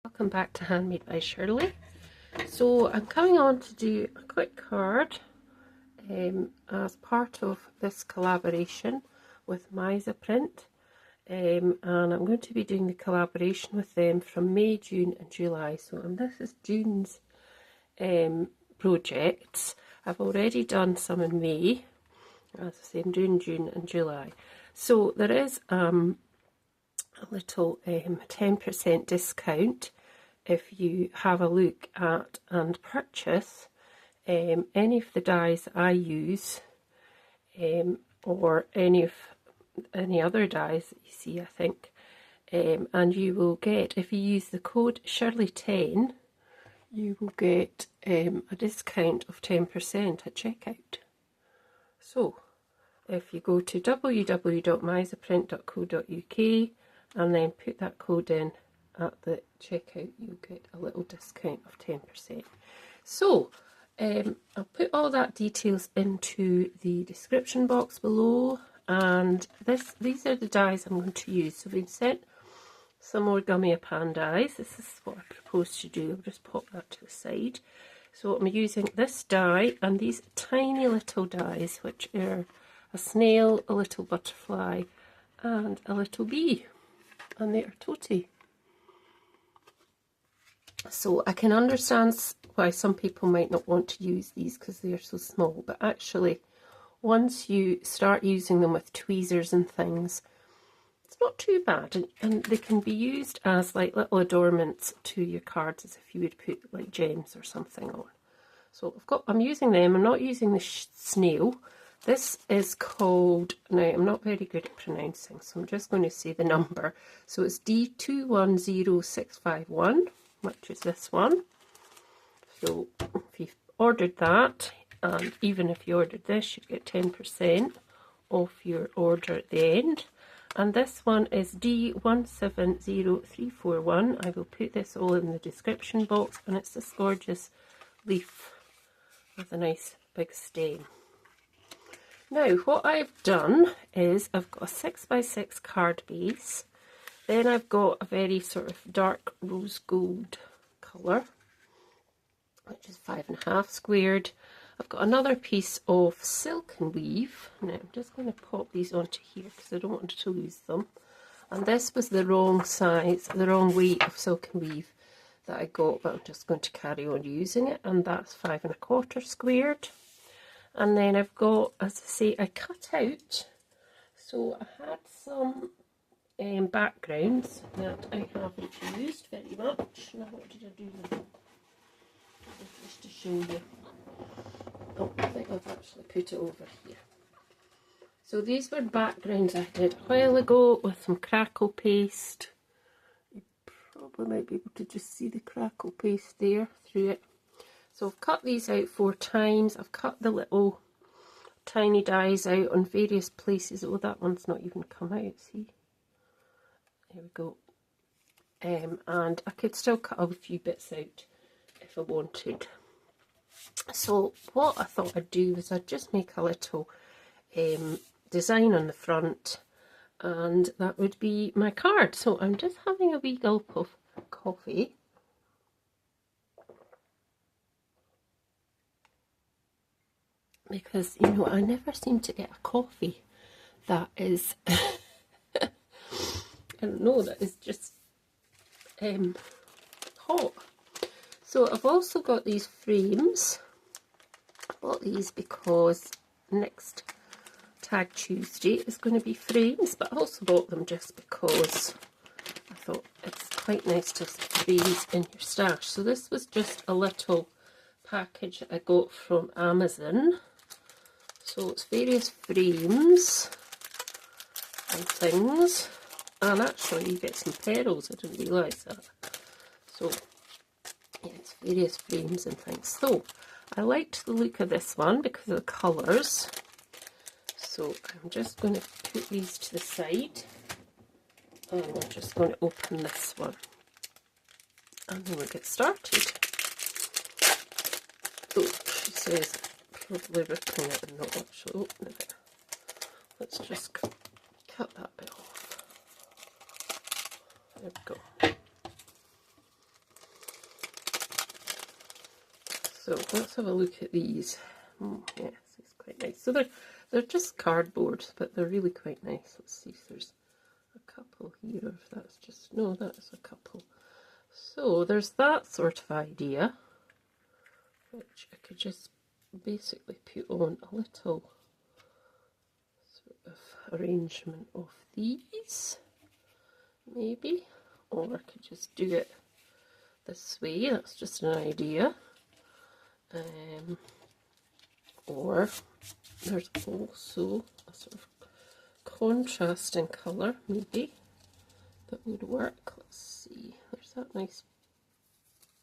Welcome back to Handmade by Shirley. So I'm coming on to do a quick card as part of this collaboration with Meissaprint, and I'm going to be doing the collaboration with them from May, June and July. So this is June's projects. I've already done some in May, as I say, I'm doing June and July. So there is a little 10% discount if you have a look at and purchase any of the dies I use, or any other dies that you see, I think, and you will get, if you use the code Shirley10, you will get a discount of 10% at checkout. So if you go to www.meissaprint.co.uk and then put that code in at the checkout, you'll get a little discount of 10%. So I'll put all that details into the description box below, and these are the dies I'm going to use. So we've been sent some more Gummiapan dies. This is what I propose to do. I'll just pop that to the side. So I'm using this die and these tiny little dies, which are a snail, a little butterfly and a little bee, and they are toty. So I can understand why some people might not want to use these because they are so small, but actually once you start using them with tweezers and things, it's not too bad, and they can be used as like little adornments to your cards, as if you would put like gems or something on. So I'm using them. I'm not using the snail. This is called, now I'm not very good at pronouncing, so I'm just going to say the number. So it's D210651, which is this one. So if you've ordered that, and even if you ordered this, you'd get 10% off your order at the end. And this one is D170341. I will put this all in the description box, and it's this gorgeous leaf with a nice big stem. Now what I've done is I've got a 6x6 card base, then I've got a very sort of dark rose gold colour, which is 5.5 squared. I've got another piece of silk and weave. Now I'm just going to pop these onto here because I don't want to lose them. And this was the wrong size, the wrong weight of silk and weave that I got, but I'm just going to carry on using it, and that's 5.25 squared. And then I've got, as I say, I cut out, so I had some backgrounds that I haven't used very much. Now what did I do with them? Just to show you. Oh, I think I've actually put it over here. So these were backgrounds I did a while ago with some crackle paste. You probably might be able to just see the crackle paste there through it. So I've cut these out 4 times. I've cut the little tiny dies out on various places. Oh, that one's not even come out, see? There we go. And I could still cut a few bits out if I wanted. So what I thought I'd do is I'd just make a little design on the front, and that would be my card. So I'm just having a wee gulp of coffee. Because, you know, I never seem to get a coffee that is, I don't know, that is just hot. So I've also got these frames. I bought these because next Tag Tuesday is going to be frames, but I also bought them just because I thought it's quite nice to have these in your stash. So this was just a little package that I got from Amazon. So it's various frames and things, and actually you get some petals. I didn't realise that. So yeah, it's various frames and things. So I liked the look of this one because of the colours. So I'm just going to put these to the side, and I'm just going to open this one, and then we'll get started. So she says, probably ripping it and not actually opening it. Let's just cut that bit off. There we go. So let's have a look at these. Yes, it's quite nice. So they're just cardboard, but they're really quite nice. Let's see if there's a couple here, or if that's just, no, that's a couple. So there's that sort of idea, which I could just basically put on a little sort of arrangement of these, maybe, or I could just do it this way. That's just an idea. Or there's also a sort of contrasting colour, maybe, that would work. Let's see, there's that nice,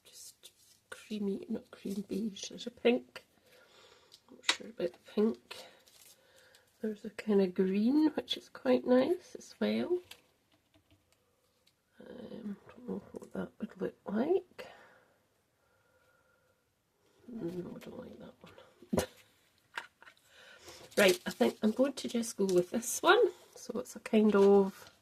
just creamy, not cream beige, there's a pink, I'm not sure about the pink. There's a kind of green, which is quite nice as well. Don't know what that would look like. No, I don't like that one. Right, I think I'm going to just go with this one. So it's a kind of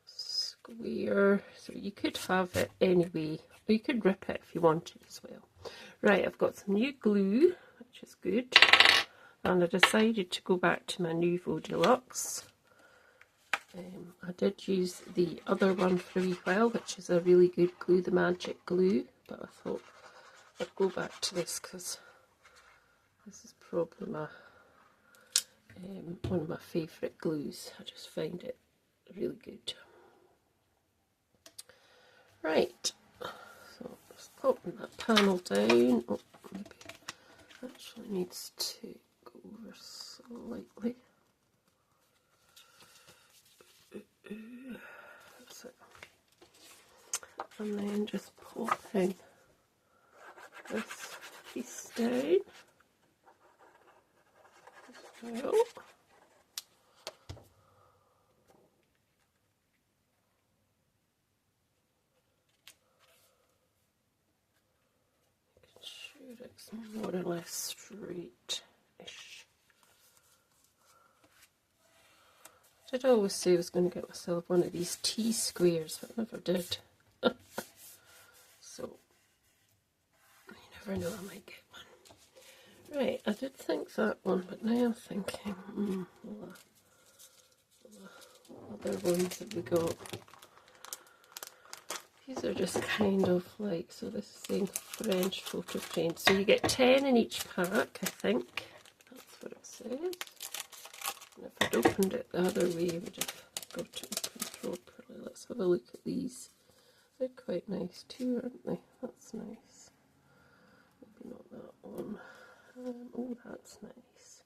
square, so you could have it anyway, or you could rip it if you wanted as well. Right, I've got some new glue, which is good, and I decided to go back to my Nouveau Deluxe. I did use the other one for a wee while, which is a really good glue, the Magic Glue, but I thought I'd go back to this because this is probably my one of my favourite glues. I just find it really good. Right, so just popping that panel down. Oh, maybe actually needs to go over slightly. That's it. And then just popping this piece down. Well, making sure it's more or less straight-ish. I did always say I was going to get myself one of these T-squares, but I never did. So, you never know, I might get one. Right, I did think that one, but now I'm thinking, what other ones have we got? These are just kind of like, so this is saying French photo frame. So you get 10 in each pack, I think. That's what it says. And if I'd opened it the other way, I would have got it open properly. Let's have a look at these. They're quite nice too, aren't they? That's nice. Maybe not that one. Oh, that's nice.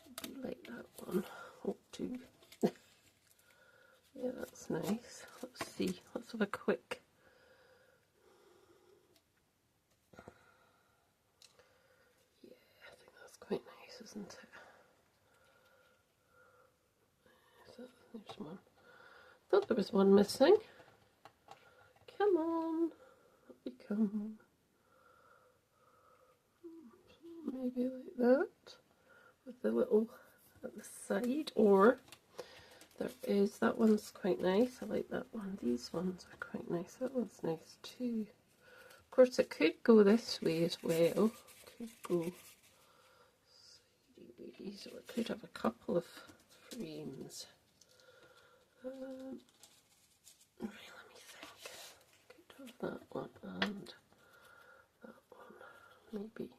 I do like that one. Oh, two. Yeah, that's nice. Let's see. Let's have a quick. Yeah, I think that's quite nice, isn't it? There's one. Thought there was one missing. Come on. Up you come. Maybe like that. With the little at the side. Or there is, that one's quite nice. I like that one. These ones are quite nice. That one's nice too. Of course, it could go this way as well. Could go sideways, or it could have a couple of frames. Right, let me think. Could have that one and that one, maybe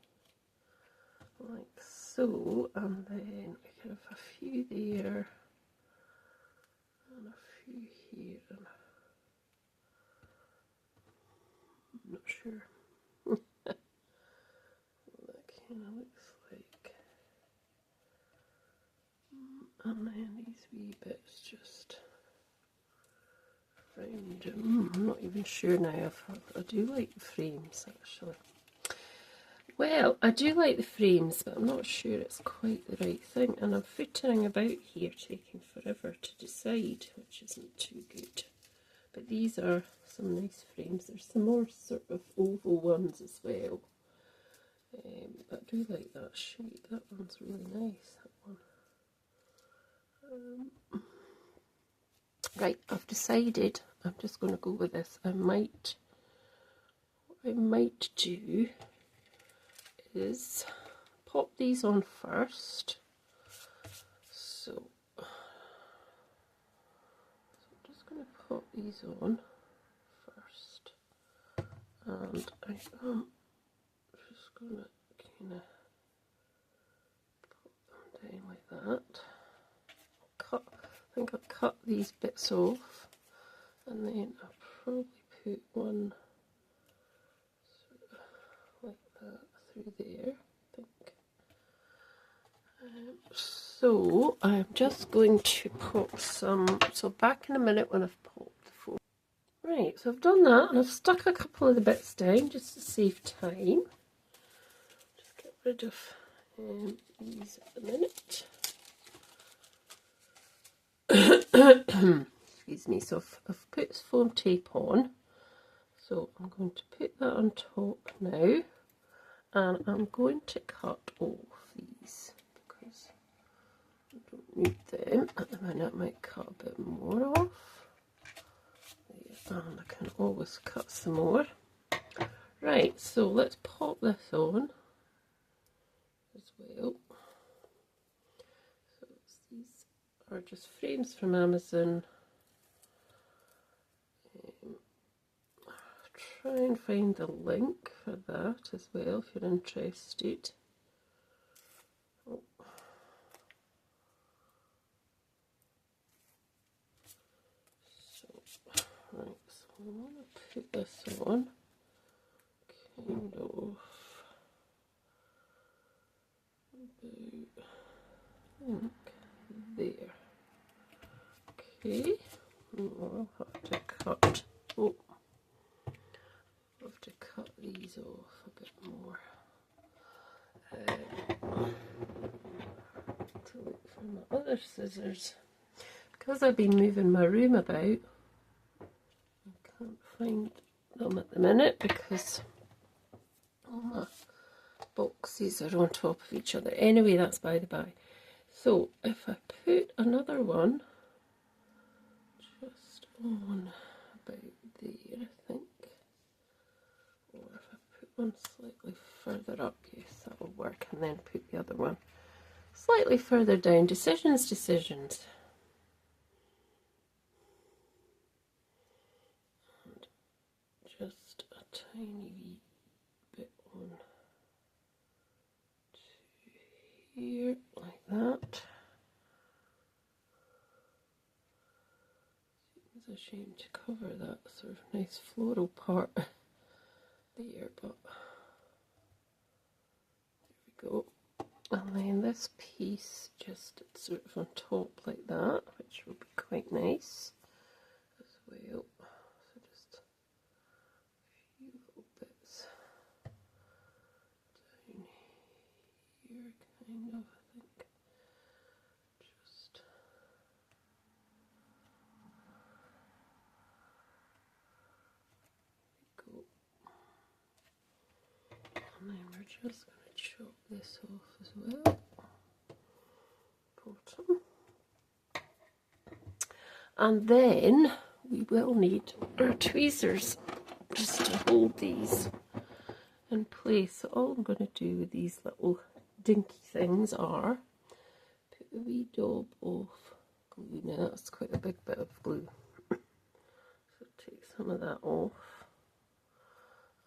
like so, and then we could have a few there and a few here. And I'm not sure what that kind of looks like. And then these wee bits just round. I'm not even sure now if I do like the frames actually. Well, I do like the frames, but I'm not sure it's quite the right thing, and I'm frittering about here, taking forever to decide, which isn't too good. But these are some nice frames. There's some more sort of oval ones as well. But I do like that shape. That one's really nice, that one. Right, I've decided I'm just going to go with this. What I might do is pop these on first. So I'm just going to pop these on first, and I'm just going to kind of put them down like that. I think I'll cut these bits off, and then I'll probably put one sort of like that through there, I think. So I'm just going to pop some, so back in a minute when I've popped the foam. Right, so I've done that, and I've stuck a couple of the bits down just to save time. Just get rid of these at the minute. Excuse me, so I've put foam tape on, so I'm going to put that on top now, and I'm going to cut off these because I don't need them at the minute. I might cut a bit more off, and I can always cut some more. Right, so let's pop this on as well. So these are just frames from Amazon. Try and find the link for that as well if you're interested. Oh. So, right, so I'm going to put this on kind of about there. Okay, I'll have to cut. Oh. Have to cut these off a bit more. To look for my other scissors. Because I've been moving my room about, I can't find them at the minute because all my boxes are on top of each other. Anyway, that's by the by. So if I put another one just on about there, I think. Or if I put one slightly further up, yes, that will work, and then put the other one slightly further down. Decisions. And just a tiny wee bit on to here, like that. It's a shame to cover that sort of nice floral part there, but there we go. And then this piece just sort of on top like that, which will be quite nice as well. So just a few little bits down here, kind of, I think. Just go. And then we're just going to chop this off as well. Bottom. And then we will need our tweezers just to hold these in place. So all I'm going to do with these little dinky things are put a wee daub of glue. Now that's quite a big bit of glue. So take some of that off.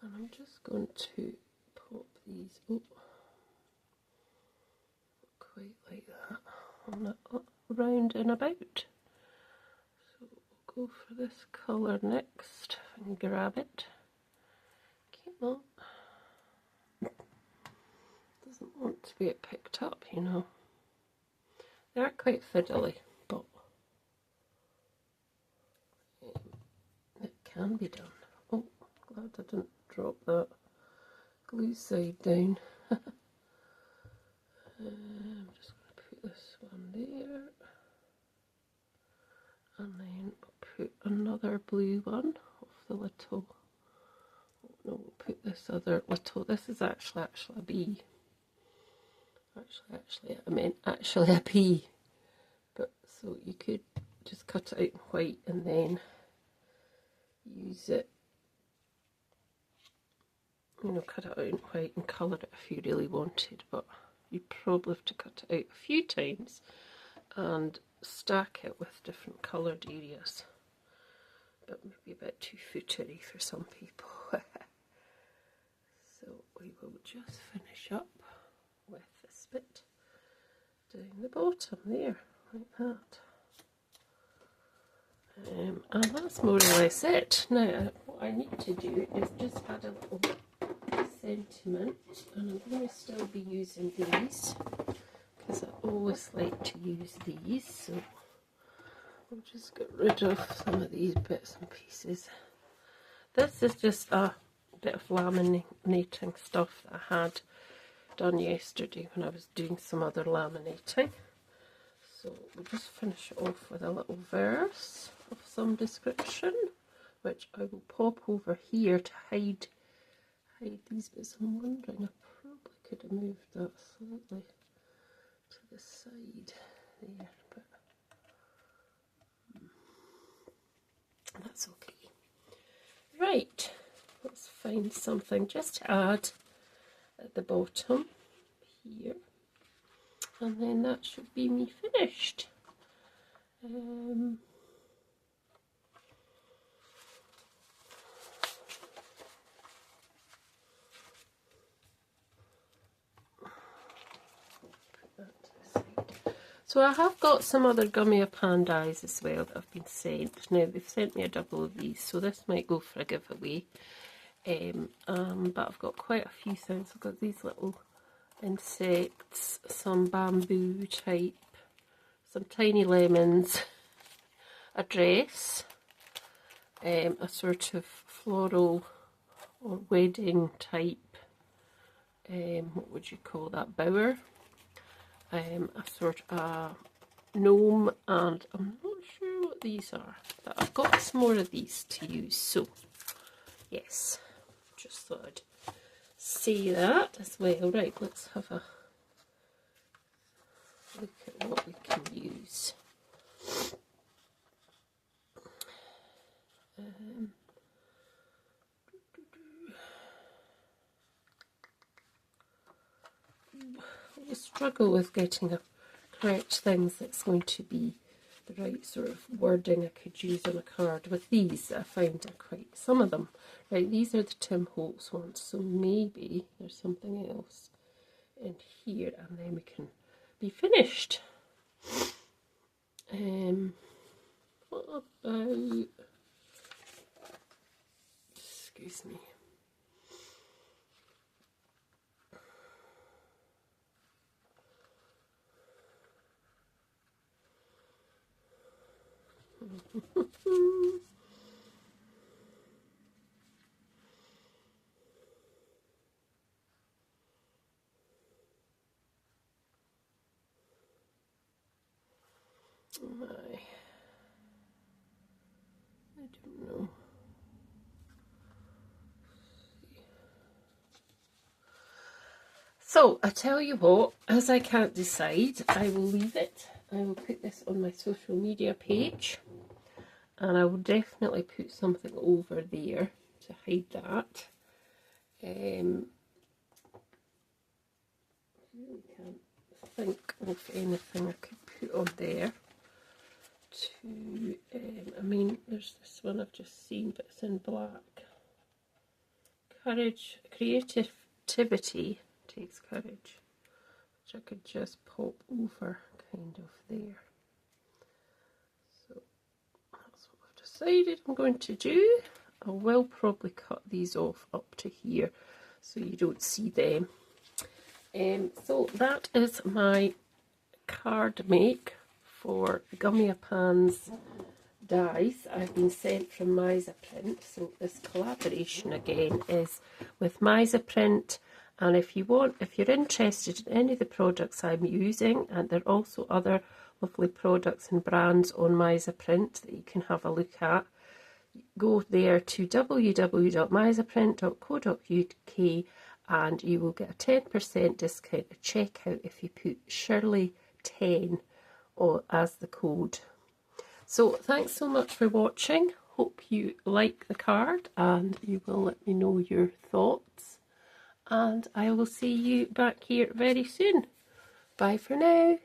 And I'm just going to pop these up, quite like that, on that round and about. So we'll go for this colour next and grab it. Come on. Doesn't want to be picked up, you know. They are quite fiddly, but it can be done. Oh, glad I didn't drop that glue side down. I'm just going to put this one there, and then I'll put another blue one off the little. Oh no, we'll put this other little. This is actually a bee. I meant actually a pea. But so you could just cut it out in white and then use it you know, cut it out in white and colour it if you really wanted, but you probably have to cut it out a few times and stack it with different coloured areas. But maybe a bit too footery for some people. So we will just finish up with this bit down the bottom there, like that. And that's more or less it. Now what I need to do is just add a little sentiment, and I'm going to still be using these because I always like to use these, so I'll just get rid of some of these bits and pieces. This is just a bit of laminating stuff that I had done yesterday when I was doing some other laminating. So we'll just finish it off with a little verse of some description, which I will pop over here to hide these bits. I'm wondering, I probably could have moved that slightly to the side there, but that's okay. Right, let's find something just to add at the bottom here, and then that should be me finished. So I have got some other Gummiapan dies as well that have been sent. Now they've sent me a double of these, so this might go for a giveaway. But I've got quite a few things. I've got these little insects, some bamboo type, some tiny lemons, a dress, a sort of floral or wedding type, what would you call that, bower, a sort of gnome, and I'm not sure what these are, but I've got some more of these to use, so yes, just thought I'd say that as well. Right, let's have a look at what we can use. I struggle with getting a correct things that's going to be the right sort of wording I could use on a card. With these, I find are quite, some of them. Right, these are the Tim Holtz ones, so maybe there's something else in here, and then we can be finished. What about, excuse me. I don't know. So I tell you what, as I can't decide, I will leave it. I will put this on my social media page, and I will definitely put something over there to hide that. I really can't think of anything I could put on there to, I mean, there's this one I've just seen, but it's in black. Courage, creativity takes courage, which I could just pop over kind of there. So that's what I've decided I'm going to do. I will probably cut these off up to here so you don't see them. So that is my card make for Gummiapan's dies. I've been sent from Meissaprint, so this collaboration again is with Meissaprint. And if you're interested in any of the products I'm using, and there are also other lovely products and brands on Meissaprint that you can have a look at, go there to www.meissaprint.co.uk and you will get a 10% discount at checkout if you put Shirley 10 or as the code. So thanks so much for watching. Hope you like the card and you will let me know your thoughts. and I will see you back here very soon. Bye for now.